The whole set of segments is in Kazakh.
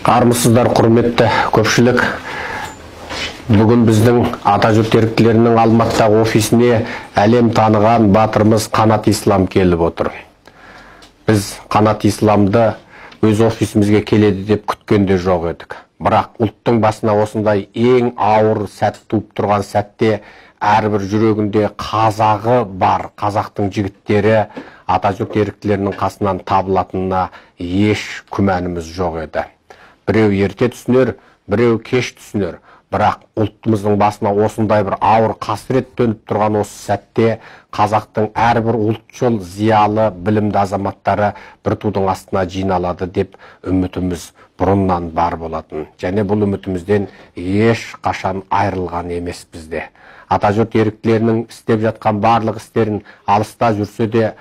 Армысыздар, құрметті көпшілік. Бүгін біздің Атажұрт еріктілерінің Алматыдағы офисіне әлем таныған батырымыз Қанат Ислам келіп отыр. Біз Қанат Исламды өз офисімізге келеді деп күткенде жоқ едік. Бірақ ұлттың басына осындай ең ауыр сәт туып тұрған сәтте әрбір жүрегінде қазағы бар қазақтың жігіттері Атажұрт еріктілерінің қасынан табылатынына еш күмәніміз жоқ еді. Біреу ерте түсінер, біреу кеш түсінер. Бірақ ұлтымыздың басына осындай бір ауыр қасірет төніп тұрған осы сәтте қазақтың әрбір ұлтшыл, зиялы, білімді азаматтары бір тудың астына жиналады деп үмітіміз бұрыннан бар болатын. Және бұл үмітімізден еш қашан айырылған емес бізде. Атажұрт еріктілерінің істеп жатқан барлық істерін алыста жүрсе де,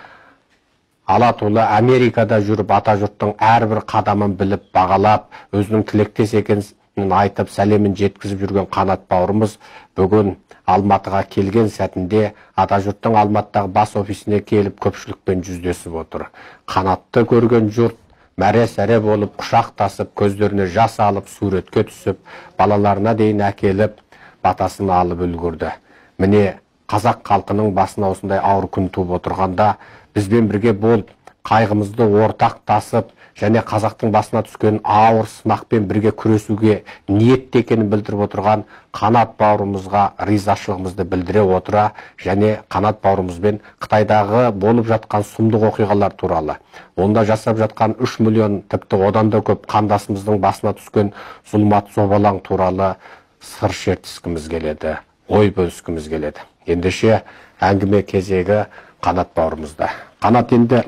Алатулы Америкада жүріп Атажұрттың әрбір қадамын біліп бағалап, өзінің тілектес екенін айтып, сәлемін жеткізіп жүрген Қанат бауырымыз бүгін Алматыға келген сәтінде Атажұрттың Алматыдағы бас офисіне келіп көпшілікпен жүздесіп отыр. Қанатты көрген жұрт мәре-сәре болып, құшақтасып, көздеріне жас алып, суретке түсіп, балаларына дейін әкеліп, батасын алып үлгірді. Міне қазақ халқының басына осындай ауыр күн туып отырғанда бізбен бірге болып, қайғымызды ортақтасып, және қазақтың басына түскен ауыр сынақпен бірге күресуге ниетті екенін білдіріп отырған Қанат бауырымызға ризашылығымызды білдіре отыра, және Қанат бауырымызбен Қытайдағы болып жатқан сұмдық оқиғалар туралы, онда жасап жатқан 3 миллион, тіпті одан да көп қандасымыздың басына түскен зұлмат зобалаң туралы сыр шертіскіміз келеді, ой бөліскіміз келеді. Ендеше әңгіме кезегі Қанат бауырымызда. Қанат, енді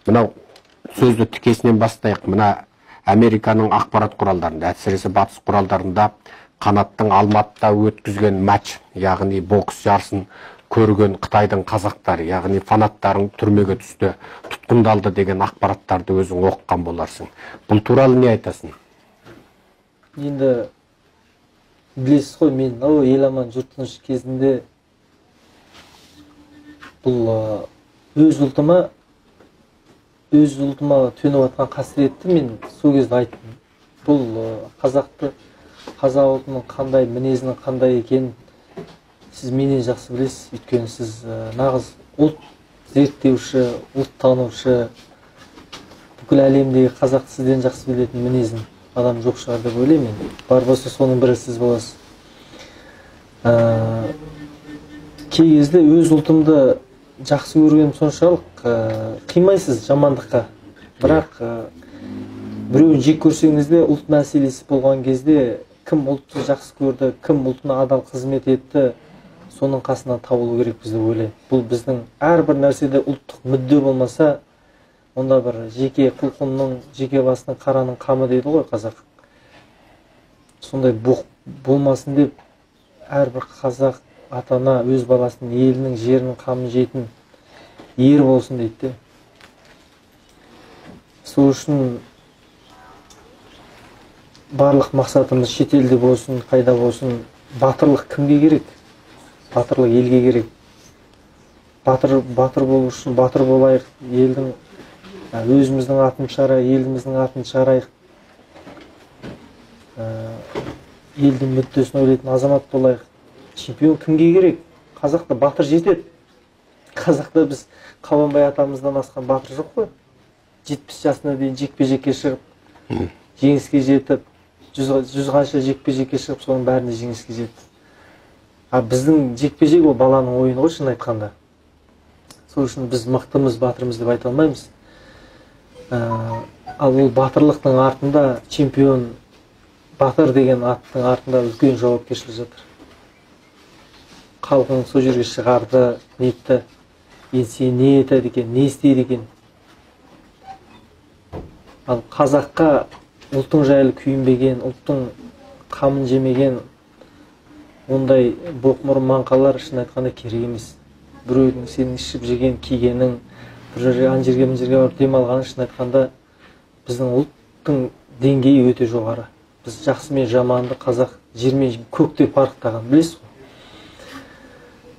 мынау сөзді тікесінен бастайық. Мына Американың ақпарат құралдарында, әсіресе батыс құралдарында Қанаттың Алматыда өткізген матч, яғни бокс жарысын көрген Қытайдың қазақтары, яғни фанаттарын түрмеге түсті, тұтқындалды деген ақпараттарды өзің оқыған боларсың. Бұл туралы не айтасың? Енді білесіз ғой, мен еламан жұртыныш кезінде бұл өз ұлтыма төніп атқан қасіретті мен сол кезде айттым. Бұл қазақ ұлтының қандай, мінезінің қандай екенін сіз менен жақсы білесіз. Өйткені сіз нағыз ұлт зерттеуші, ұлт танушы, бүкіл әлемдегі қазақты сізден жақсы білетін мінезін адам жоқ шығар деп ойлаймын. Бар болса соның бірі сіз боласыз. Кей кезде өз ұлтымды жақсы көргенім соншалық қимайсыз жамандыққа. Бірақ біреуін жек көрсеңіз де, ұлт мәселесі болған кезде кім ұлтты жақсы көрді, кім ұлтына адал қызмет етті, соның қасынан табылу керекпіз деп ойлаймын. Бұл біздің әрбір нәрседе ұлттық мүдде болмаса, онда бір жеке құлқынның, жеке басының қараның қамы дейді ғой қазақ. Сондай болмасын деп, әрбір қазақ атана өз баласының, елінің, жерінің қамын жейтін ер болсын дейді. Сол үшін барлық мақсатымыз шетелде болсын, қайда болсын, батырлық кімге керек? Батырлық елге керек. Батыр болу үшін батыр болайық, елдің өзіміздің атын шығарайық, еліміздің атын шығарайық. Елдің мүддесін ойлайтын азамат болайық. Чемпион кімге керек? Қазақта батыр жетеді. Қазақта біз Қабанбай атамыздан асқан батыр жоқ қой. 70 жасына дейін жекпе-жекке шығып, жеңіске жетіп, жүзғанша жекпе-жекке шығып, соның бәрінде жеңіске жетті. Біздің жекпе-жек ол баланың ойыны ғой, шын айтқанда. Сол үшін біз мықтымыз, батырмыз деп айта алмаймыз. Ал ол батырлықтың артында, чемпион, батыр деген аттың артында үлкен жауапкершілік жатыр. Халқың сол жерге шығарды, нетті, сен не етеді екен, не істейді екен. Ал қазаққа ұлттың жайлы күйінбеген, ұлттың қамын жемеген, ондай боқмұрын маңқалар шын айтқанда керек емес. Біреудің сенің ішіп жеген, кигенің, бір жерге мына жерге барып демалғаны шын айтқанда біздің ұлттың деңгейі өте жоғары. Біз жақсы мен жаманды қазақ жермен көкте парықтаған, білесіз ғой.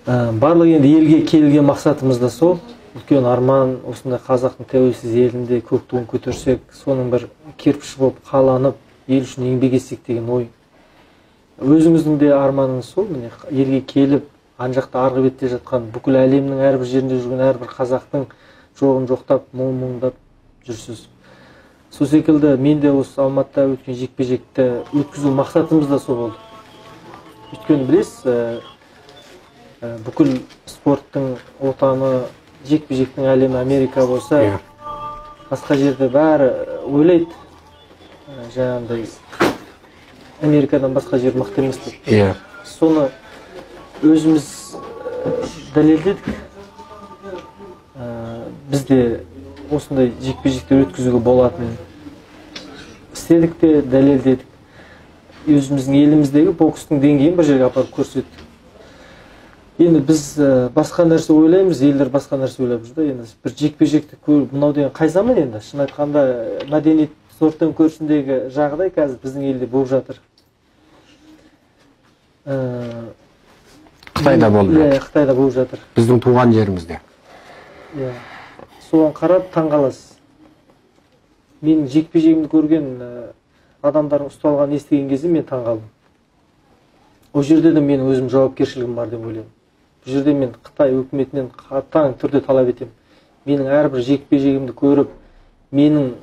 Барлық енді елге келген мақсатымыз да сол. Үлкен арман, осындай қазақтың тәуелсіз елінде көк туын көтерсек, соның бір кірпіші болып қаланып, ел үшін еңбек етсек деген ой. Өзіңіздің де арманыңыз сол, міне елге келіп, ан жақта арғы бетте жатқан бүкіл әлемнің әрбір жерінде жүрген әрбір қазақтың жоғын жоқтап, мұңдап жүрсіз. Сол секілді мен де осы Алматыда өткен жекпе-жекті өткізу мақсатымыз да сол болды. Өйткені білесіз, бүкіл спорттың отаны, жекпе-жектің әлемі Америка болса, басқа жерде бәрі ойлайды, жаңағындай Америкадан басқа жер мықты емес деп. Соны өзіміз дәлелдедік. Бізде осындай жекпе-жектер өткізуге болатынын істедік те, дәлелдедік. Өзіміздің еліміздегі бокстың деңгейін бір жерге апарып көрсеттік. Енді біз басқа нәрсе ойлаймыз, елдер басқа нәрсе ойлап жүр да. Енді бір жекпе-жекті көріп, мынау деген қай заман енді? Шын айтқанда, мәдениет сорттан көрсіндегі жағдай қазір біздің елде болып жатыр. Қытайда болып жатыр. Қытайда болып жатыр. Біздің туған жерімізде. Соған қарап таңғаласыз. Менің жекпе-жегімді көрген адамдардың ұсталғанын естіген кезде мен таңғалдым. Ол жерде де менің өзім жауапкершілігім бар деп ойлаймын. Бұл жерде мен Қытай өкіметінен қатаң түрде талап етемін. Менің әрбір жекпе-жегімді көріп, менің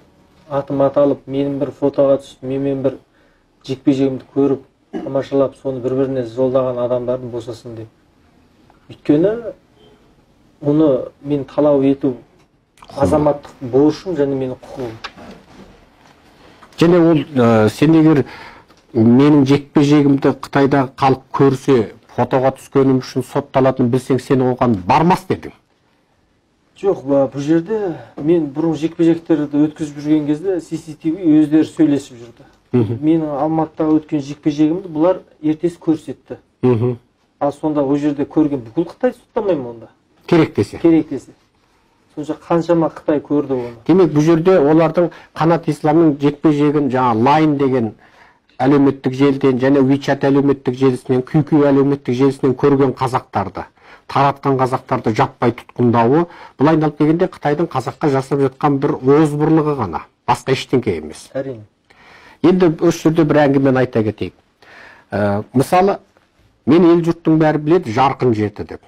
атым аталып, менің бір фотоға түсіп, менімен бір жекпе-жегімді көріп, тамашалап, соны бір-біріне жолдаған адамдардың босасын деп. Өйткені оны мен талап ету азаматтық борышым және менің құқығым. Және ол сен егер менің жекпе-жегімді Қытайда халық көрсе, фотоға түскенім үшін сотталатынын білсең, сен оған бармас дедің. Жоқ, бұл жерде мен бұрын жекпе-жектерді өткізіп жүрген кезде CCTV өздері сөйлесіп жүрді. Менің Алматыда өткен жекпе-жегімді бұлар ертесі көрсетті. Ал сонда ол жерде көрген бүкіл Қытай соттамаймын онда. Керек десе. Керек десе. Сонша қаншама Қытай көрді оны. Демек, бұл жерде олардың Қанат Исламның жекпе-жегін, жаңа Line деген әлеуметтік желіден және WeChat әлеуметтік желісінен, QQ әлеуметтік желісінен көрген қазақтарды, таратқан қазақтарды жаппай тұтқындауы, бұл айналып дегенде Қытайдың қазаққа жасап жатқан бір озбырлығы ғана, басқа ештеңе емес. Әрине. Енді осы жерде бір әңгімені айта кетейік. Мысалы, мен ел жұрттың бәрі біледі, Жарқын жеті деп.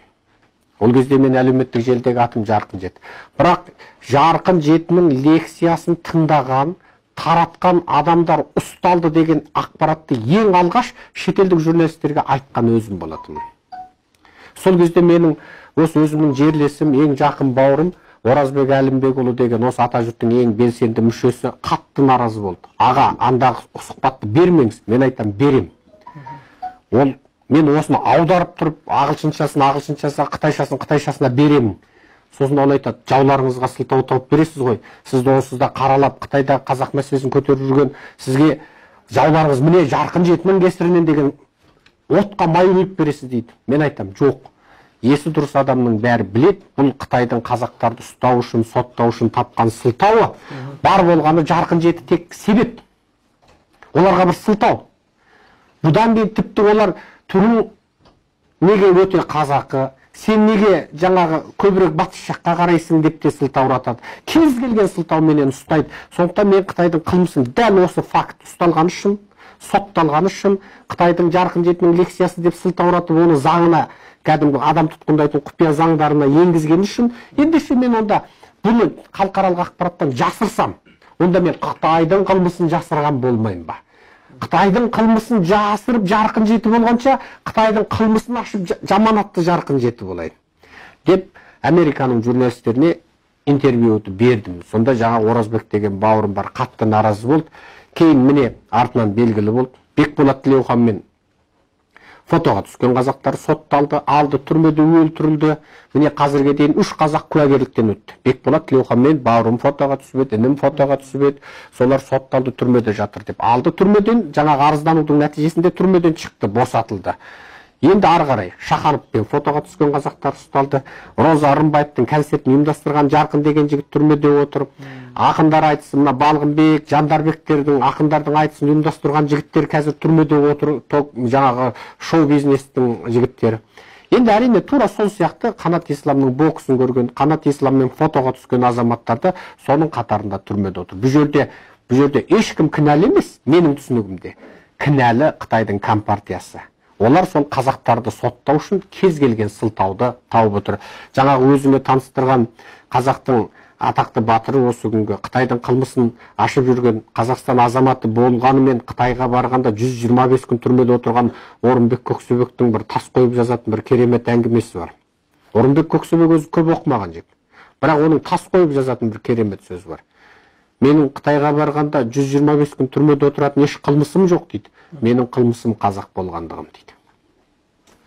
Ол кезде мен әлеуметтік желідегі атым Жарқын жеті. Бірақ Жарқын жетінің лекциясын тыңдаған, таратқан адамдар ұсталды деген ақпаратты ең алғаш шетелдік журналистерге айтқан өзім болатынмын. Сол кезде менің осы өзімнің жерлесім, ең жақын бауырым Оразбек Әлімбекұлы деген осы атажұрттың ең белсенді мүшесі қатты наразы болды. Аға, андағы сұхбатты бермеңіз, мен айтам, берем. Ол мен осыны аударып тұрып, ағылшыншасын, қытайшасына беремін. Сосын ол айтады, жауларыңызға сылтау тауып бересіз ғой. Сіз де осыда қаралап, Қытайда қазақ мәселесін көтеріп жүрген, сізге жауларыңыз міне Жарқын жетінің кесірінен деген отқа май құйып бересіз дейді. Мен айтам, жоқ. Есі дұрыс адамның бәрі білет, бұл Қытайдың қазақтарды ұстау үшін, соттау үшін тапқан сылтауы. Бар болғаны Жарқын жеті тек себеп. Оларға бір сылтау. Бұдан кейін тіпті олар түрің неге өте қазақы, сен неге жаңағы көбірек батыс жаққа қарайсың деп те сылтауратады. Кез келген сылтау менен ұстайды. Сондықтан мен Қытайдың қылмысын дәл осы факт ұсталғаны үшін, сотталғаны үшін, Қытайдың Жарқын жетінің лекциясы деп сылтауратып, оны заңына, кәдімгі адам тұтқындайтын құпия заңдарына енгізген үшін, ендеше мен онда бұны халықаралық ақпараттан жасырсам, онда мен Қытайдың қылмысын жасырған болмайын ба? Қытайдың қылмысын жасырып Жарқын жеті болғанша, Қытайдың қылмысын ашып жаманатты Жарқын жеті болайын. Деп Американың журналистеріне интервьюді бердім. Сонда жаңа Оразбек деген бауырым бар, қатты наразы болды. Кейін міне артынан белгілі болды. Бекболат Тілеуханмен фотоға түскен қазақтар сотталды, алды, түрмеде өлтірілді. Міне қазірге дейін 3 қазақ куәгерліктен өтті. Бекболат Тілеуханмен бауырым фотоға түсіп еді, інім фотоға түсіп еді. Солар сотталды, түрмеде жатыр деп. Алды түрмеден, жаңағы арызданудың нәтижесінде түрмеден шықты, босатылды. Енді ары қарай Шахановпен фотоға түскен қазақтар ұсталды. Роза Рымбаевтың концертін ұйымдастырған Жарқын деген жігіт түрмеде отырып, ақындар айтысын, мына Балғынбек, Жандарбектердің ақындардың айтысын ұйымдастырған жігіттер қазір түрмеде отыр, жаңағы шоу бизнестің жігіттері. Енді әрине тура сол сияқты Қанат Исламның боксын көрген, Қанат Исламмен фотоға түскен азаматтарды соның қатарында түрмеде отыр. Бұл жерде бұл жерде ешкім кінәлі емес, менің түсінігімде. Кінәлі Қытайдың компартиясы. Олар сол қазақтарды соттау үшін кез келген сылтауды тауып отыр. Жаңағы өзіме таныстырған қазақтың атақты батыры осы күнгі Қытайдың қылмысын ашып жүрген Қазақстан азаматы болғанымен Қытайға барғанда 125 күн түрмеде отырған Орынбек Көксебектің бір тас қойып жазатын бір керемет әңгімесі бар. Орынбек Көксебек өзі көп оқымаған жігіт. Бірақ оның тас қойып жазатын бір керемет сөзі бар. Менің Қытайға барғанда 125 күн түрмеде отыратын еш қылмысым жоқ дейді. Менің қылмысым қазақ болғандығым дейді.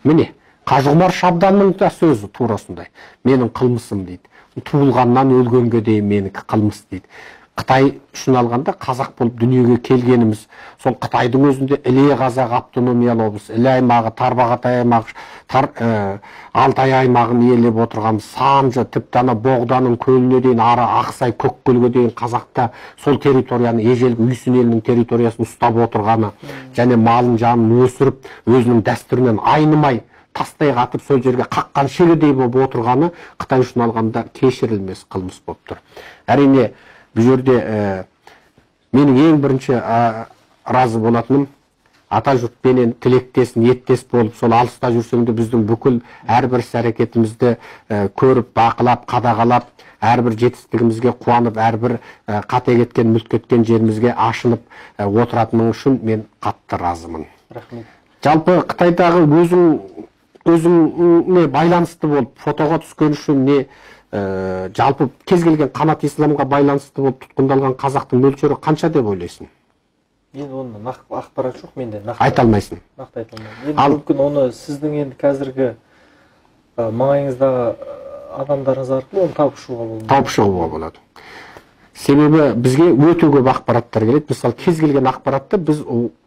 Міне, Қажығұмар Шабданның да сөзі тура осындай. Менің қылмысым дейді. Туылғаннан өлгенге дейін менікі қылмыс дейді. Қытай үшін алғанда қазақ болып дүниеге келгеніміз, сол Қытайдың өзінде Іле қазақ автономиялы облыс, Іле аймағы, Тарбағатай аймағы, Алтай аймағын иелеп отырғанымыз, Санжы, тіпті ана Боғданың көліне дейін, ары Ақсай, Көккөлге дейін қазақта сол территорияны, ежелгі Үйсін елінің территориясын ұстап отырғаны, және малын жанын өсіріп, өзінің дәстүрінен айнымай, тастай қатып сол жерге қаққан шеледей болып отырғаны Қытай үшін алғанда кешірілмес қылмыс болып тұр. Әрине, бұл жерде менің ең бірінші разы болатыным, ата жұртпенен тілектес, ниеттес болып, сол алыста жүрсең де біздің бүкіл әрбір іс-әрекетімізді көріп, бақылап, қадағалап, әрбір жетістігімізге қуанып, әрбір қате кеткен, мүлт кеткен жерімізге ашынып отыратының үшін мен қатты разымын. Рахмет. Жалпы Қытайдағы өзіңе байланысты болып, фотоға түскен үшін не жалпы кез келген қанат исламға байланысты болып тұтқындалған қазақтың мөлшері қанша деп ойлайсың? Енді оны нақты ақпарат жоқ менде. Айта алмайсың. Нақты айта алмаймын. Енді мүмкін оны сіздің енді қазіргі маңайыңыздағы адамдарыңыз арқылы оны тауып шығуға болады. Тауып шығуға болады. Себебі бізге өте көп ақпараттар келеді. Мысалы, кез келген ақпаратты біз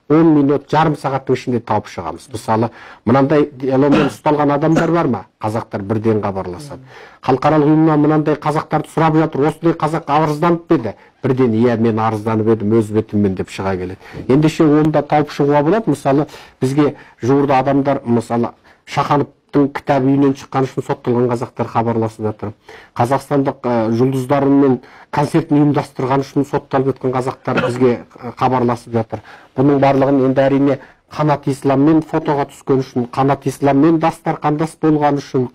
10 минут, жарым сағаттың ішінде тауып шығамыз. Мысалы, мынандай диалогмен ұсталған адамдар бар ма? Қазақтар бірден хабарласады. Халықаралық ұйымнан мынандай қазақтарды сұрап жатыр, осындай қазақ арызданып еді. Бірден, иә, мен арызданып едім, өз бетіммен деп шыға келеді. Ендеше оны да тауып шығуға болады. Мысалы, бізге жуырда адамдар, мысалы, Шахановтың кітап үйінен шыққан үшін сотталған қазақтар хабарласып жатыр. Қазақстандық жұлдыздарымен концертін ұйымдастырған үшін сотталып жатқан қазақтар бізге хабарласып жатыр. Бұның барлығын енді әрине Қанат Исламмен фотоға түскен үшін, Қанат Исламмен дастарқандас болған үшін,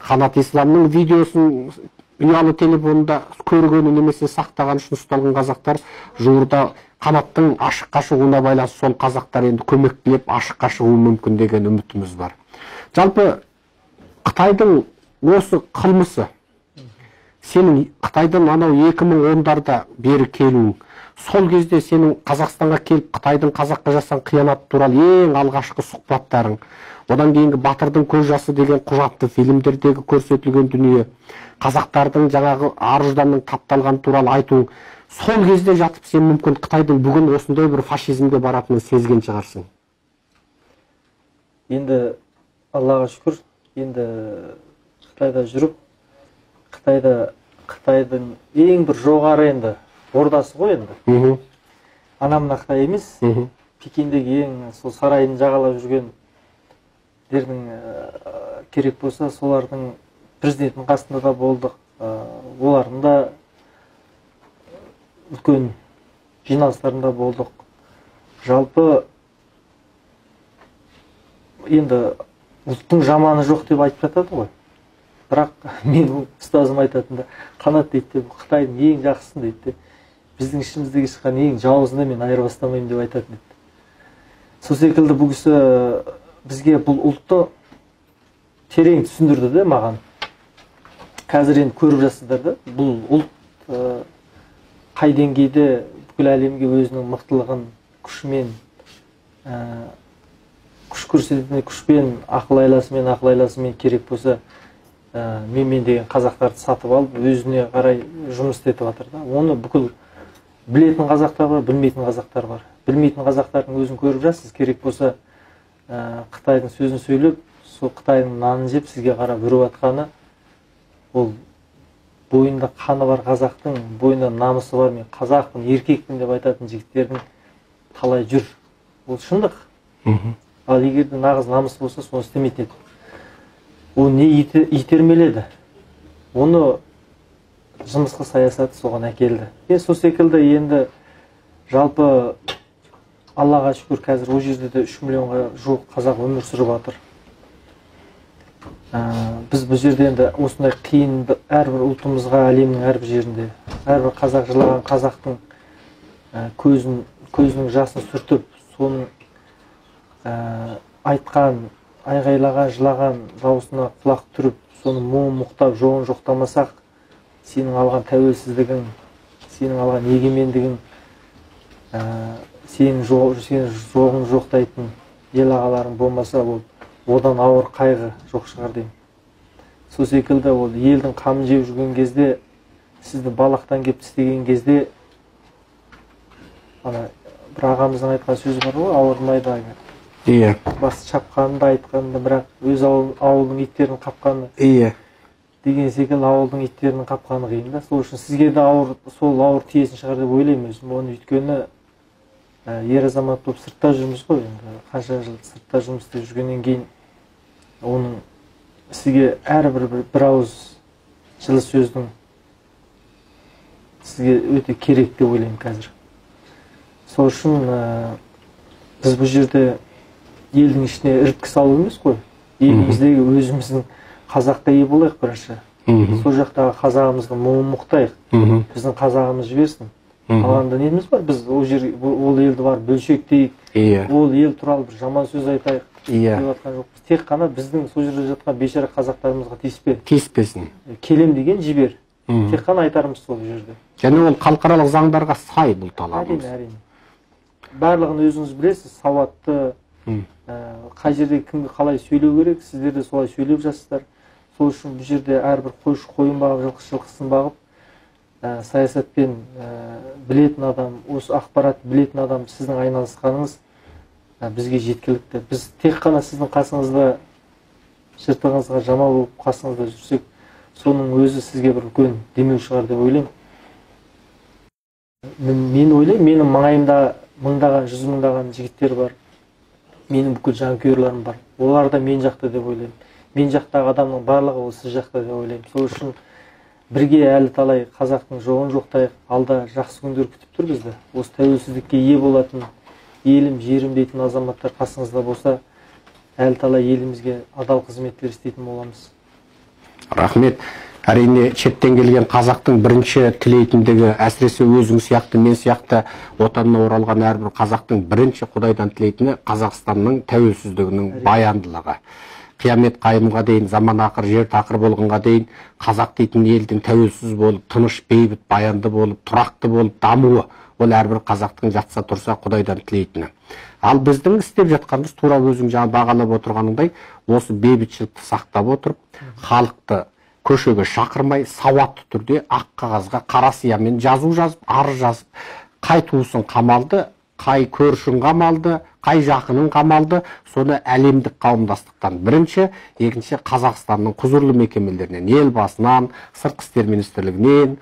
Қанат Исламның видеосын ұялы телефонда көргені немесе сақтаған үшін ұсталған қазақтар жуырда Қанаттың ашыққа шығуына байланысты сол қазақтар енді көмек тілеп ашыққа шығуы мүмкін деген үмітіміз бар. Жалпы Қытайдың осы қылмысы, сенің Қытайдан анау 2010-дарда бері келуің, сол кезде сенің Қазақстанға келіп Қытайдың қазаққа жасаған қиянаты туралы ең алғашқы сұхбаттарың, одан кейінгі Батырдың көз жасы деген құжатты фильмдердегі көрсетілген дүние, қазақтардың жаңағы ар-ұжданның тапталған туралы айтуың, сол кезде жатып сен мүмкін Қытайдың бүгін осындай бір фашизмге баратынын сезген шығарсың. Енді Аллаға шүкір, енді Қытайда жүріп, Қытайдың ең бір жоғары енді ордасы ғой енді. Анамна Қытай емес, Пекиндегі ең сол сарайын жағалап жүргендердің керек болса, солардың президенттің қасында да болдық. Олардың да үлкен жиналыстарында болдық. Жалпы енді ұлттың жаманы жоқ деп айтып жатады ғой. Бірақ менің ұстазым айтатында, Қанат дейді, Қытайдың ең жақсысын дейді, біздің ішіміздегі шыққан ең жауызын мен айырбастамаймын деп айтатын еді. Сол секілді бұл кісі бізге бұл ұлтты терең түсіндірді де маған. Қазір енді көріп жатсыздар да, бұл ұлт қай деңгейде бүкіл әлемге өзінің мықтылығын күшімен күш көрсететін күшпен, ақыл айласымен керек болса, мен деген қазақтарды сатып алып, өзіне қарай жұмыс істетіп жатыр да. Оны бүкіл білетін қазақтар бар, білмейтін қазақтар бар. Білмейтін қазақтардың өзін көріп жатсыз, керек болса, Қытайдың сөзін сөйлеп, сол Қытайдың нанын жеп сізге қарап үріп атқаны, ол бойында қаны бар қазақтың, бойында намысы бар, мен қазақпын, еркекпін деп айтатын жігіттердің талай жүр. Ол шындық. Ал егер де нағыз намыс болса, соны істемейтін еді. Ол не итермеледі? Оны жымысқы саясаты соған әкелді. Сол секілді енді Жалпы Аллаға шүкір, қазір ол жерде де 3 миллионға жуық қазақ өмір сүріп жатыр. Біз бұл жерде енді осындай қиын әрбір ұлтымызға, әлемнің әрбір жерінде, әрбір қазақ жылаған қазақтың көзінің жасын сүртіп, соның айтқан, айғайлаған, жылаған дауысына құлақ түріп, соны мұңын мұқтап, жоғын жоқтамасақ, сенің алған тәуелсіздігің, сенің алған егемендігің, сенің жоғын жоқтайтын ел ағаларың болмаса, ол одан ауыр қайғы жоқ шығар деймін. Сол секілді ол елдің қамын жеп жүрген кезде, сізді балақтан кеп тістеген кезде, бір ағамыздың айтқан сөзі бар ғой, ауырмайды Иә. Басы шапқанында айтқанында, бірақ өз ауылдың иттерін қапқаны. Иә. Деген секілді ауылдың иттерінің қапқаны қиын да. Сол үшін сізге де сол ауыр тиесін шығар деп ойлаймын өзім. Оны өйткені ер азамат болып сыртта жүрміз ғой, енді қанша жыл сыртта жұмыс істеп жүргеннен кейін оның сізге әрбір бір ауыз жылы сөздің сізге өте керек деп ойлаймын қазір. Сол үшін біз бұл жерде елдің ішіне іріткі салу емес қой. Еліміздегі өзіміздің қазаққа ие болайық бірінші. Сол жақтағы қазағымыздың мұңын мұқтайық. Біздің қазағымыз жіберсін. Қалғанда неміз бар? Біз ол елді бар бөлшектейік. Ол ел туралы бір жаман сөз айтайық. Деп жатқан жоқпыз. Тек қана біздің сол жерде жатқан бейшара қазақтарымызға тиіспесін. Келем деген жібер. Тек қана айтарымыз сол жерде. Және ол халықаралық заңдарға сай бұл талабымыз. Әрине. Барлығын өзіңіз білесіз, сауатты, қай жерде кімге қалай сөйлеу керек, сіздер де солай сөйлеп жатсыздар. Сол үшін бұл жерде әрбір қойын бағып, жылқысын бағып, саясатпен білетін адам, осы ақпарат білетін адам сіздің айналысқаныңыз бізге жеткілікті. Біз тек қана сіздің қасыңызда, жыртығыңызға жамау болып қасыңызда жүрсек, соның өзі сізге бір үлкен демеу шығар деп ойлаймын. Мен ойлаймын, менің маңайымда мыңдаған, жүз мыңдаған жігіттер бар. Менің бүкіл жанкүйерлерім бар. Олар да мен жақта деп ойлаймын. Мен жақтағы адамның барлығы ол сіз жақта деп ойлаймын. Сол үшін бірге әлі талай қазақтың жоғын жоқтайық. Алда жақсы күндер күтіп тұр бізді. Осы тәуелсіздікке ие болатын, елім, жерім дейтін азаматтар қасыңызда болса, әлі талай елімізге адал қызметтер істейтін боламыз. Рахмет. Әрине, шеттен келген қазақтың бірінші тілейтіндігі, әсіресе өзің сияқты, мен сияқты отанына оралған әрбір қазақтың бірінші Құдайдан тілейтіні Қазақстанның тәуелсіздігінің баяндылығы. Қиямет қайымға дейін, заман ақыр, жер тақыр болғанға дейін қазақ дейтін елдің тәуелсіз болып, тыныш, бейбіт, баянды болып, тұрақты болып, дамуы, ол әрбір қазақтың жатса тұрса Құдайдан тілейтіні. Ал біздің істеп жатқанымыз тура өзің жаңа бағалап отырғаныңдай, осы бейбітшілікті сақтап отырып, халықты көшеге шақырмай, сауатты түрде ақ қағазға қара сиямен жазу жазып, арыз жазып, қай туысын қамалды, қай көршін қамалды, қай жақынын қамалды, соны әлемдік қауымдастықтан бірінші, екінші Қазақстанның құзырлы мекемелерінен, елбасынан, сыртқы істер министрлігінен,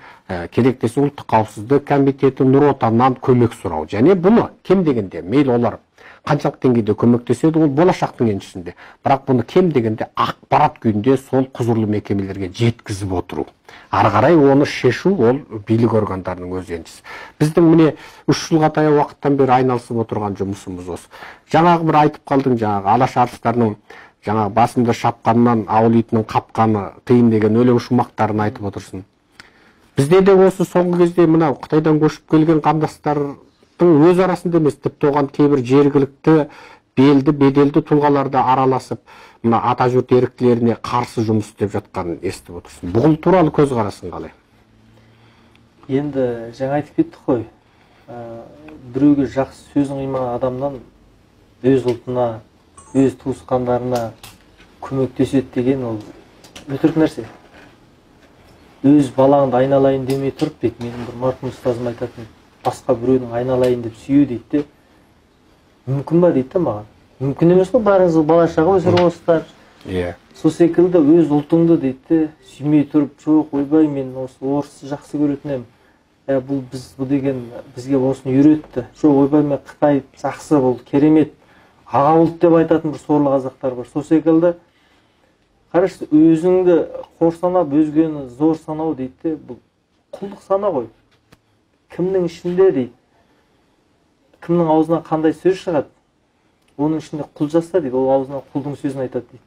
керектесі ұлттық қауіпсіздік комитеті, Нұр Отаннан көмек сұрау. Және бұны кем дегенде, мейлі олар қаншалық деңгейде көмектеседі, ол болашақтың еншісінде. Бірақ бұны кем дегенде ақпарат күйінде сол құзырлы мекемелерге жеткізіп отыру. Ары қарай оны шешу, ол билік органдарының өз еншісі. Біздің міне 3 жылға таяу уақыттан бері айналысып отырған жұмысымыз осы. Жаңағы бір айтып қалдың, жаңағы алаш арыстарының жаңағы басымды шапқаннан ауыл итінің қапқаны қиын деген өлең шумақтарын айтып отырсын. Бізде де осы соңғы кезде мына Қытайдан көшіп келген қандастардың өз арасында емес, тіпті оған кейбір жергілікті белді, беделді тұлғаларды араласып, мына атажұрт еріктілеріне қарсы жұмыс істеп жатқанын естіп отырсың. Бұл туралы көзқарасың қалай? Енді жаңа айтып кеттік қой, біреуге жақсы сөзін қимаған адамнан өз ұлтына, өз туысқандарына көмектеседі деген ол өтірік нәрсе. Өз балаңды айналайын демей тұрып дейді, менің бір марқұм ұстазым айтатын, басқа біреудің айналайын деп сүйеу дейді. Мүмкін ба дейді маған. Мүмкін емес қой, барыңыз бала шаға өсіріп отырсыздар. Сол секілді өз ұлтыңды дейді, сүймей тұрып, жоқ, ойбай, мен осы орысты жақсы көретін едім. Бұл деген бізге осыны үйретті. Жоқ, ойбай, мен Қытай жақсы, бұл керемет, аға ұлт деп айтатын бір сорлы қазақтар бар. Сол секілді қарашы, өзіңді қор санап, өзгені зор санау дейді, бұл құлдық сана ғой. Кімнің ішінде дейді. кімнің аузынан қандай сөз шығады, оның ішінде құл жасса дейді, ол аузынан құлдың сөзін айтады дейді.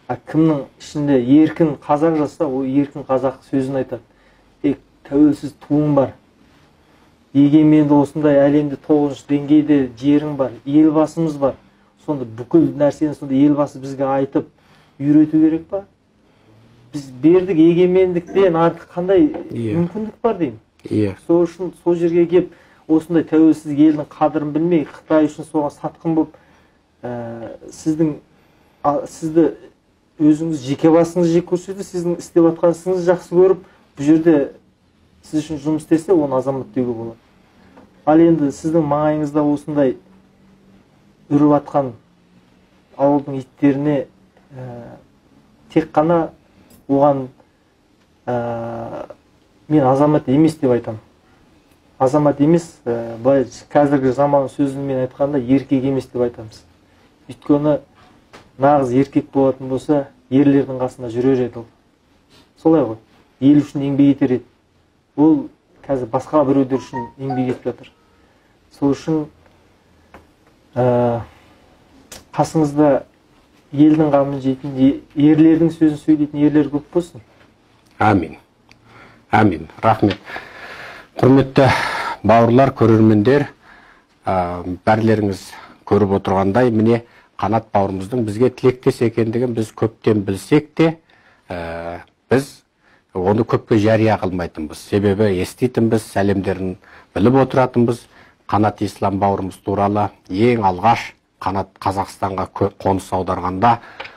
А кімнің ішінде еркін қазақ жасса, ол еркін қазақ сөзін айтады. Тәуелсіз туың бар, егеменді осындай әлемде 9-шы деңгейде жерің бар, елбасымыз бар. Сонда бүкіл нәрсені сонда елбасы бізге айтып үйрету керек па? Біз бердік егемендіктен артық қандай мүмкіндік бар деймін. Сол үшін сол жерге келіп, осындай тәуелсіз елдің қадірін білмей, Қытай үшін соған сатқын болып, сізді өзіңіз жеке басыңыз жек көрсетті, сіздің істеп жатқаныңызды жақсы көріп, бұл жерде сіз үшін жұмыс істесе, оны азамат деуге болады. Ал енді сіздің маңайыңызда осындай үріп атқан ауылдың иттеріне тек қана оған мен азамат емес деп айтамын. Азамат емес, былай қазіргі заман сөзімен айтқанда еркек емес деп айтамыз. Өйткені нағыз еркек болатын болса, ерлердің қасында жүрер еді ол. Солай ғой. Ел үшін еңбек етер еді. Ол қазір басқа біреулер үшін еңбек етіп жатыр. Сол үшін қасыңызда елдің қамын жейтін, ерлердің сөзін сөйлейтін ерлер көп болсын. Амин. Амин. Рахмет. Құрметті бауырлар, көрермендер, бәрлеріңіз көріп отырғандай, міне Қанат бауырымыздың бізге тілектес екендігін біз көптен білсек те, біз оны көпке жария қылмайтынбыз. Себебі еститінбіз, сәлемдерін біліп отыратынбыз. Қанат Ислам бауырымыз туралы ең алғаш Қанат Қазақстанға қоныс аударғанда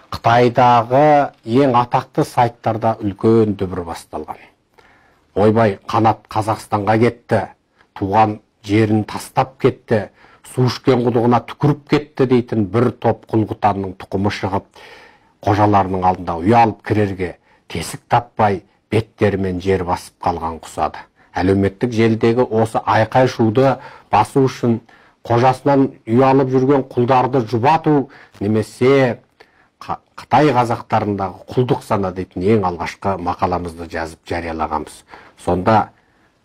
Қытайдағы ең атақты сайттарда үлкен дүбір басталған. Ойбай, Қанат Қазақстанға кетті, туған жерін тастап кетті, су ішкен құдығына түкіріп кетті дейтін бір топ құл-құтанның тұқымы шығып, қожаларының алдында ұялып кірерге тесік таппай, беттерімен жер басып қалған құсады. Әлеуметтік желідегі осы айқай шуды басу үшін қожасынан ұялып жүрген құлдарды жұбату, немесе Қытай қазақтарындағы құлдық сана дейтін ең алғашқы мақаламызды жазып жариялағанбыз. Сонда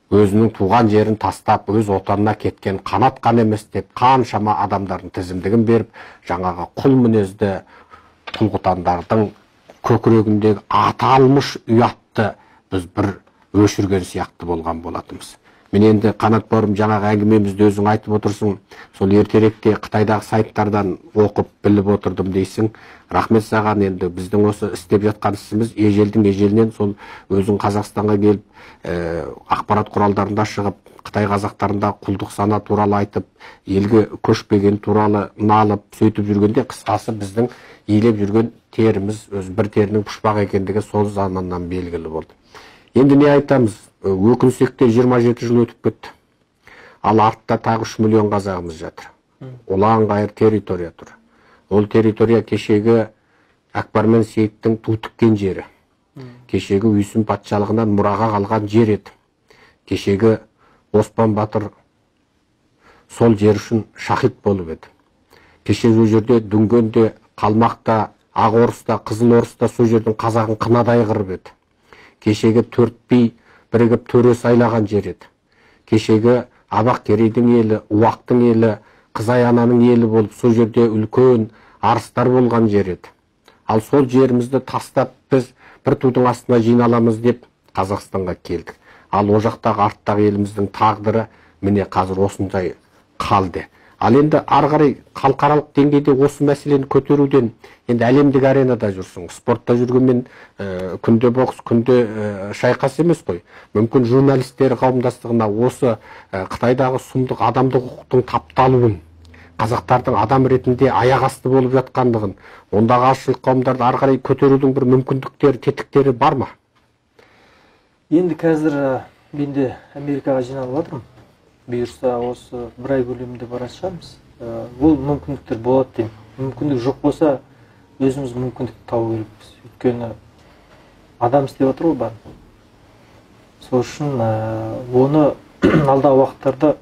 өзінің туған жерін тастап, өз отанына кеткен Қанат қан емес деп қаншама адамдардың тізімдігін беріп, жаңағы құл мінезді құл-құтандардың көкірегіндегі аталмыш ұятты біз бір өшірген сияқты болған болатымыз. Мен енді Қанат бауырым, жаңағы әңгімемізді өзің айтып отырсың, сол ертеректе Қытайдағы сайттардан оқып біліп отырдым дейсің. Рахмет саған. Енді біздің осы істеп жатқан ісіміз ежелдің ежелінен сол өзің Қазақстанға келіп, ақпарат құралдарында шығып, Қытай қазақтарында құлдық сана туралы айтып, елге көшпеген туралы налып, сөйтіп жүргенде, қысқасы біздің иелеп жүрген теріміз, өз бір терінің пұшпақ екендігі сол заманнан белгілі болды. Енді не айтамыз? Өкінсекте 27 жыл өтіп кетті. Ал артта тағы 3 миллион қазағымыз жатыр. Олан қайыр территория тұр. Ол территория кешегі Әкбар мен Сейіттің ту тіккен жері. Кешегі Үйсін патшалығынан мұраға қалған жер еді. Кешегі Оспан батыр сол жер үшін шахид болып еді. Кешегі жерде Дүнгенде, Қалмақта, Ақ Орыста, Қызыл Орыста сол жердің қазағын қынадай қырып еді. Кешегі төрт би бірігіп төре сайлаған жер еді. Кешегі Абақ Керейдің елі, Уақтың елі, Қызай ананың елі болып, сол жерде үлкен арыстар болған жер еді. Ал сол жерімізді тастап біз бір тудың астына жиналамыз деп Қазақстанға келдік. Ал о жақтағы арттағы еліміздің тағдыры міне қазір осындай қалды. Ал енді ары қарай халықаралық деңгейде осы мәселені көтеруден, енді әлемдік аренада жүрсің, спортта жүргенмен күнде бокс, күнде шайқас емес қой. Мүмкін журналистер қауымдастығына осы Қытайдағы сұмдық адамдық құқықтың тапталуын, қазақтардың адам ретінде аяқ асты болып жатқандығын, ондағы азшылық қауымдарды ары қарай көтерудің бір мүмкіндіктері, тетіктері бар ма? Енді қазір мен де Америкаға жиналып жатырмын. Бұйырса осы бір ай көлемінде бара шығамыз. Ол мүмкіндіктер болады деймін. Мүмкіндік жоқ болса, өзіміз мүмкіндік табу керекпіз. Өйткені адам істеп отыр ғой бәрін. Сол үшін оны алдағы уақыттарда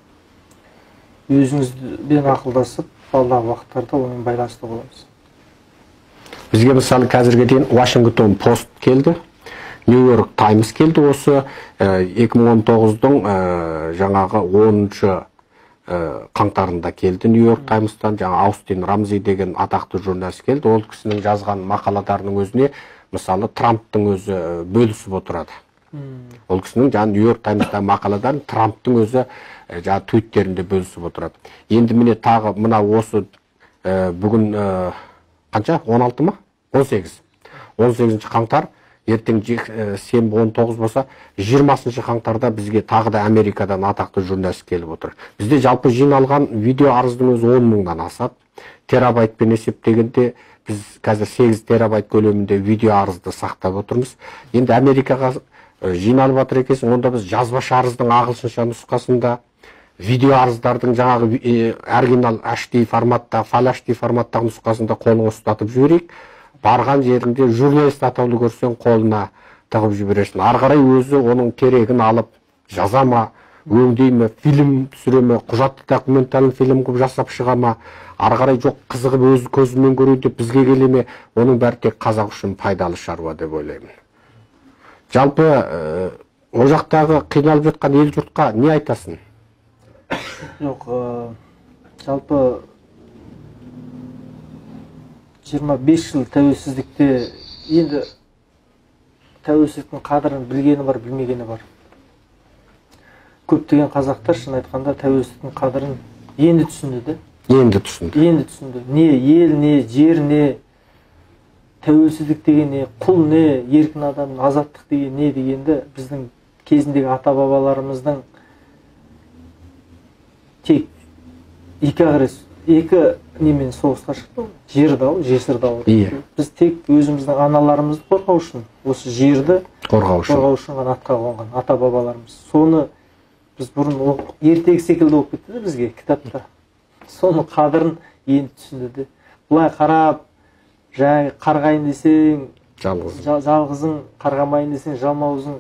өзіңізбен ақылдасып, алдағы уақыттарда онымен байланыста боламыз. Бізге мысалы қазірге дейін Washington Post келді, New York Times келді. Осы 2019-дың жаңағы 10-шы қаңтарында келді Нью-Йорк Таймстан, жаңа Аустин Рамзи деген атақты журналист келді. Ол кісінің жазған мақалаларының өзіне мысалы Трамптың өзі бөлісіп отырады. Ол кісінің жаңа Нью-Йорк Таймстан мақаладарын Трамптың өзі жаңа твиттерінде бөлісіп отырады. Енді міне тағы мына осы бүгін қанша? 16 ма? 18. 18 қаңтар, ертең сенбі 19 болса, 20 қаңтарда бізге тағы да Америкадан атақты журналист келіп отыр. Бізде жалпы жиналған видео арыздың өзі 10 мыңнан асады. Терабайтпен есептегенде біз қазір 8 терабайт көлемінде видео арызды сақтап отырмыз. Енді Америкаға жиналып жатыр екенсің, онда біз жазбаша арыздың ағылшынша нұсқасында, видео арыздардың жаңағы оригинал HD форматта, Full HD форматтағы нұсқасында қолыңа ұстатып жіберейік. Барған жерінде журналист атаулы көрсең қолына тығып жібересің. Ары қарай өзі оның керегін алып жаза ма, өңдей ме, фильм түсіре ме, құжатты документалды фильм қылып жасап шыға ма, ары қарай жоқ қызығып өзі көзімен көру деп бізге келе ме, оның бәрі тек қазақ үшін пайдалы шаруа деп ойлаймын. Жалпы ол жақтағы қиналып жатқан ел жұртқа не айтасың? Жоқ, жалпы 25 жыл тәуелсіздікте енді тәуелсіздіктің қадірін білгені бар, білмегені бар. Көптеген қазақтар шын айтқанда тәуелсіздіктің қадірін енді түсінді де. Енді түсінді. Енді түсінді. Не ел, не жер, не тәуелсіздік деген не, құл не, еркін адам, азаттық деген не дегенді біздің кезіндегі ата-бабаларымыздың тек екі немен соғысқа шықты, жер дауы, жесір дауы. Біз тек өзіміздің аналарымызды қорғау үшін, осы жерді қорғау үшін ғана атқа қонған ата-бабаларымыз. Соны біз бұрын ертегі секілді оқып кетті де бізге кітапта. Соның қадірін енді түсінді де. Бұлай қарап, жаңағы қарғайын десең, жалғызың, қарғамайын десең, жалмауызың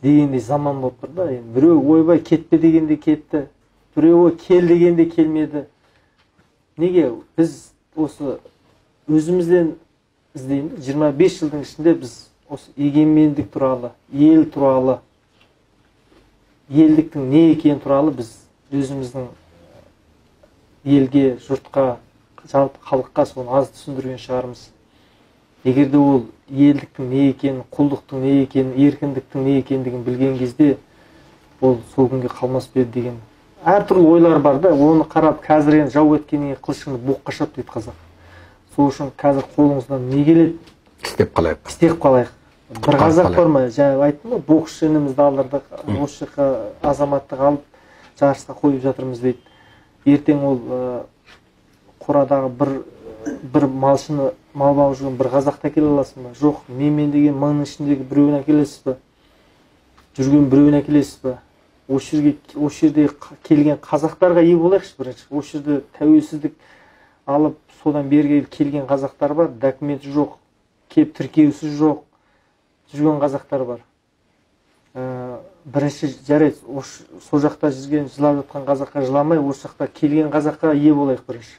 дегендей заман болып тұр да. Біреу ойбай кетпе дегенде кетті, біреуі кел дегенде келмеді. Неге біз осы өзімізден іздейміз, 25 жылдың ішінде біз осы егемендік туралы, ел туралы, елдіктің не екені туралы біз өзіміздің елге, жұртқа, жалпы халыққа соны аз түсіндірген шығармыз. Егерде ол елдіктің не екенін, құлдықтың не екенін, еркіндіктің не екендігін білген кезде ол сол күнге қалмас па еді деген әртүрлі ойлар бар да. Оны қарап қазір енді жау еткеннен қылышыңды боққа шап дейді қазақ. Сол үшін қазір қолыңыздан не келеді? Істеп қалайық. Бір қазақ бар ма? Жаңа айттым ғой, боксшы інімізді алдырдық, осы жаққа азаматтық алып жарысқа қойып жатырмыз дейді. Ертең ол қорадағы бір малшыны мал бағып жүрген бір қазақты әкеле аласың ба? Жоқ, мен деген мыңның ішіндегі біреуін әкелесіз ба? Жүрген біреуін әкелесіз ба? Осы жерде келген қазақтарға ие болайықшы бірінші. Осы жерде тәуелсіздік алып, содан бері келген қазақтар бар, документі жоқ, кеп тіркеусіз жоқ, жүрген қазақтар бар. Бірінші жарайды, сол жақта жүрген, жылап жатқан қазаққа жыламай, осы жақта келген қазаққа ие болайық бірінші.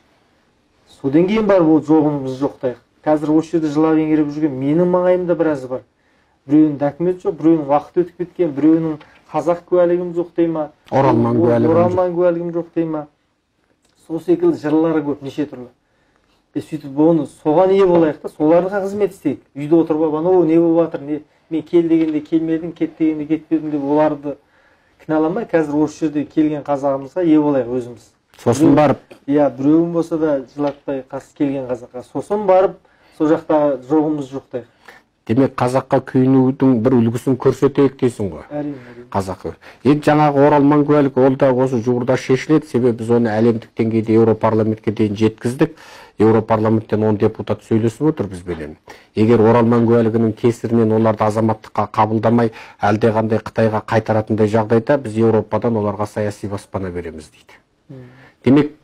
Содан кейін бар, ол жоғымыз жоқтайық. Қазір осы жерде жылап еңгеріп жүрген менің маңайымда біразы бар. Біреуінің документі жоқ, біреуінің уақыт өтіп кеткен, біреуінің қазақ куәлігім жоқ дей ма, оралман куәлігім жоқ дей ма. Сол секілді жырлары көп, неше түрлі. Сөйтіп оны соған ие болайық та, соларға қызмет істейік. Үйде отырып алған, о, не болып жатыр, мен кел дегенде келмедім, кет дегенде кетпедім деп оларды кінәламай, қазір осы жерде келген қазағымызға ие болайық өзіміз. Сосын барып, біреуін болса да жылатпай қарсы келген қазаққа. Сосын барып, сол жақта жоғымыз жоқтайық. Демек қазаққа күйінудің бір үлгісін көрсетейік дейсің ғой. Әрине. Қазақы. Енді жаңағы оралман куәлік ол да осы жуырда шешіледі, себебі біз оны әлемдік деңгейде Еуропарламентке дейін жеткіздік. Еуропарламенттен 10 депутат сөйлесіп отыр бізбенен. Егер оралман куәлігінің кесірінен оларды азаматтыққа қабылдамай, әлдеқандай Қытайға қайтаратындай жағдайда біз Еуропадан оларға саяси баспана береміз дейді. Демек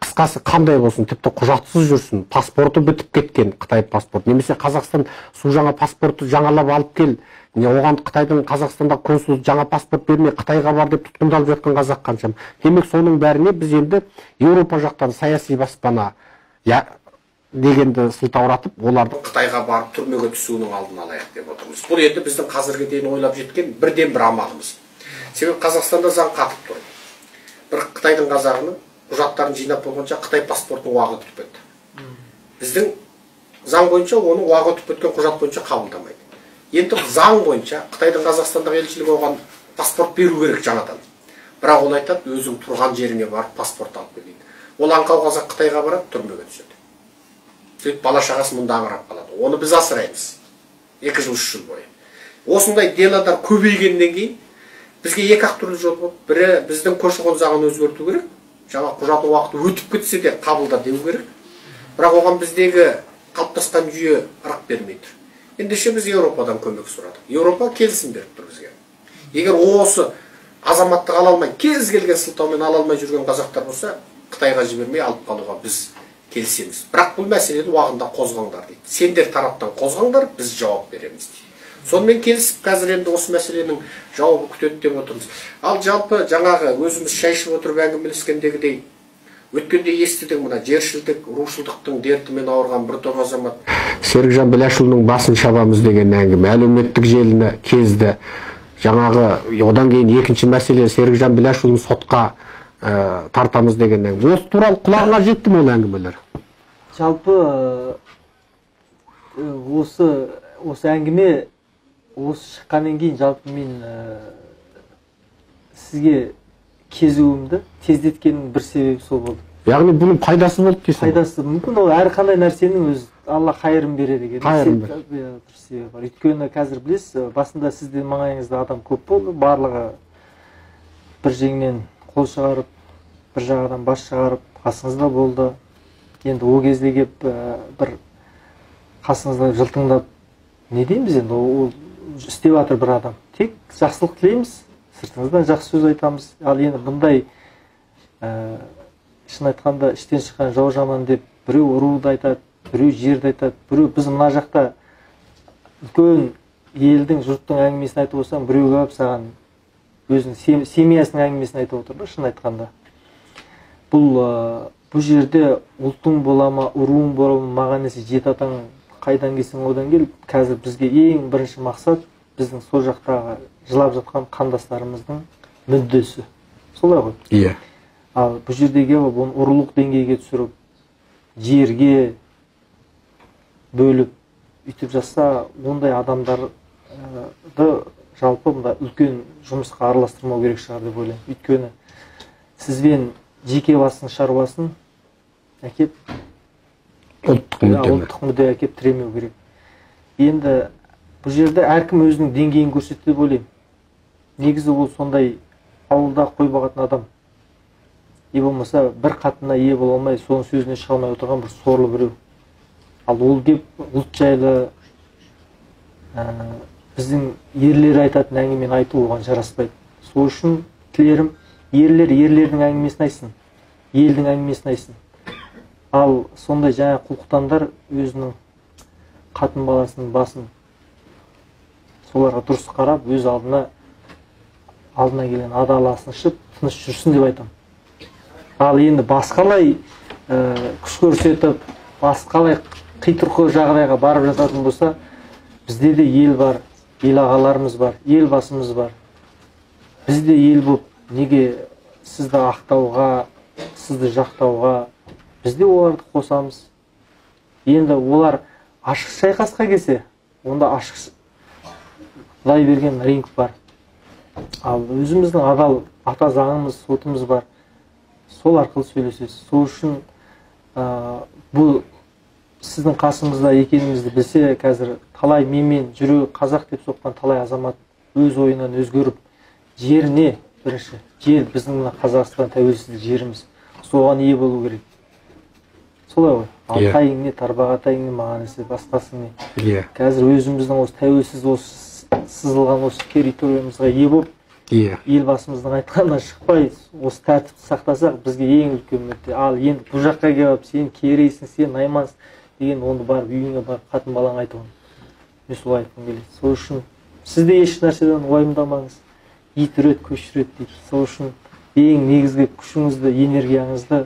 қысқасы қандай болсын, тіпті құжатсыз жүрсін, паспорты бітіп кеткен Қытай паспорт, немесе Қазақстан су жаңа паспортты жаңалап алып кел, оған Қытайдың Қазақстанда консулы жаңа паспорт бермей Қытайға бар деп тұтқындалып жатқан қазақ қаншам. Демек соның бәріне біз енді Еуропа жақтан саяси баспана дегенді сылтауратып, олардың Қытайға барып түрмеге түсуінің алдын алайық деп отырмыз. Бұл енді біздің қазірге дейін ойлап жеткен бірден бір амалымыз. Себебі Қазақстанда заң қатып тұр. бір Қытайдың қазағының құжаттарын жинап болғанша Қытай паспортының уақыты өтіп кетті. Біздің заң бойынша оны уақыты өтіп кеткен құжат бойынша қабылдамайды. Енді заң бойынша Қытайдың Қазақстандағы елшілігі оған паспорт беру керек жаңадан. Бірақ ол айтады, өзің тұрған жеріңе барып паспорт алып кел дейді. Ол аңқау қазақ Қытайға барады, түрмеге түседі. Сөйтіп бала шағасы мұнда аңырап қалады. Оны біз асыраймыз. 2 жыл, 3 жыл бойы. Осындай деладар көбейгеннен кейін бізге екі-ақ түрлі жол болды. Бірі біздің көші-қон заңын өзгерту керек. Жаңа құжаты уақыты өтіп кетсе де қабылда деу керек. Бірақ оған біздегі қалыптасқан жүйе ырық бермейді. Ендеше біз Еуропадан көмек сұрадық. Еуропа келісім беріп тұр бізге. Егер осы азаматтық ала алмай, кез келген сылтаумен ала алмай жүрген қазақтар болса, Қытайға жібермей алып қалуға біз келісеміз. Бірақ бұл мәселені уақытында қозғаңдар дейді. Сендер тараптан қозғаңдар, біз жауап береміз дейді. Сонымен келісіп, қазір енді осы мәселенің жауабы күтеді деп отырмыз. Ал жалпы жаңағы өзіміз шай ішіп отырып әңгімелескендегідей, өткенде естідік мына жершілдік, рушылдықтың дертімен ауырған бір топ азамат Серікжан Біләшұлының басын шабамыз деген әңгіме әлеуметтік желіні кезді. Жаңағы одан кейін екінші мәселе Серікжан Біләшұлын сотқа тартамыз деген әңгіме. Осы туралы құлағыңа жетті ме ол әңгімелер? Жалпы осы әңгіме осы шыққаннан кейін жалпы мен сізге кезуімді тездеткеннің бір себебі сол болды. Яғни бұның пайдасы болды дейсің? Пайдасы мүмкін, ол әрқандай нәрсенің өз Алла қайырын береді деген себебі бар. Өйткені қазір білесіз, басында сіздің маңайыңызда адам көп болды, барлығы бір жеңнен қол шығарып, бір жағадан бас шығарып, қасыңызда болды. Енді ол кезде кеп бір қасыңызда жылтыңдап, не дейміз енді, ол істеп жатыр бір адам. Тек жақсылық тілейміз, сыртыңыздан жақсы сөз айтамыз. Ал енді бұндай шын айтқанда іштен шыққан жау жаман деп біреу ұруды айтады, біреу жерді айтады, біреу біз мына жақта үлкен елдің, жұрттың әңгімесін айтып olsаң, біреу келіп саған өзінің семьясының әңгімесін айтып отыр да, шын айтқанда. Бұл жерде ұлтың бола ма, ұруың бола ма, маған есе жеті атаң қайдан келсең одан кел. Қазір бізге ең бірінші мақсат біздің сол жақтағы жылап жатқан қандастарымыздың мүддесі. Солай ғой. Иә. Ал бұл жердегі оны ұрлық деңгейге түсіріп, жерге бөліп, үйтіп жатса, ондай адамдарды жалпы үлкен жұмысқа араластырмау керек шығар деп ойлаймын. Өйткені сізбен жеке басының шаруасын әкеп ұлттық мүдде әкеп тіремеу керек. Енді бұл жерде әркім өзінің деңгейін көрсетті деп ойлаймын. Негізі ол сондай ауылда қой бағатын адам. Не болмаса бір қатынына ие бола алмай, соның сөзіне шыға алмай отырған бір сорлы біреу. Ал ол кеп ұлт жайлы біздің ерлер айтатын әңгімені айту оған жараспайды. Сол үшін тілерім, ерлердің әңгімесін айтсын, елдің әңгімесін айтсын. Ал сондай жаңа құлқытандар өзінің қатын баласының басын соларға дұрыс қарап, өз алдына келген адаласын ішіп, тыныш жүрсін деп айтам. Ал енді басқалай күш көрсетіп, басқалай қитұрқы жағдайға барып жататын болса, бізде де ел бар, ел ағаларымыз бар, ел басымыз бар. Бізде ел болып, неге сізді ақтауға, сізді жақтауға, бізде оларды қосамыз. Енді олар ашық шайқасқа келсе, онда ашық Құдай берген ринг бар. Ал өзіміздің адал ата заңымыз, сотымыз бар. Сол арқылы сөйлесесіз. Сол үшін бұл сіздің қасымызда екенімізді білсе, қазір талай менмен жүрегі қазақ деп соққан талай азамат өз ойынан өзгеріп, жеріне бірінші, жер біздің Қазақстан тәуелсіздік жеріміз. Соған ие болу керек. Солай ғой. Алтайың не, тарбағатайың не, маған есе басқасы не. Қазір өзіміздің осы тәуелсіз, осы сызылған осы территориямызға ие болып, елбасымыздың айтқанынан шықпай, осы тәртіпті сақтасақ, бізге ең үлкен мүдде. Ал енді бұл жаққа келіп, сен керейсің, сен наймансың деген, оны барып үйіңе барып қатын балаң айтуын. Мен солай айтқым келеді. Сол үшін сіз де еш нәрседен уайымдамаңыз. Ит үреді, көшіреді дейді. Сол үшін ең негізгі күшіңізді, энергияңызды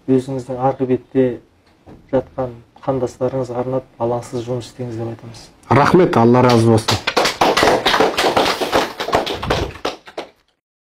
өзіңіздің арғы бетте жатқан қандастарыңызға арнап алаңсыз жұмыс істеңіз деп айтамыз. Рахмет, Алла разы болсын.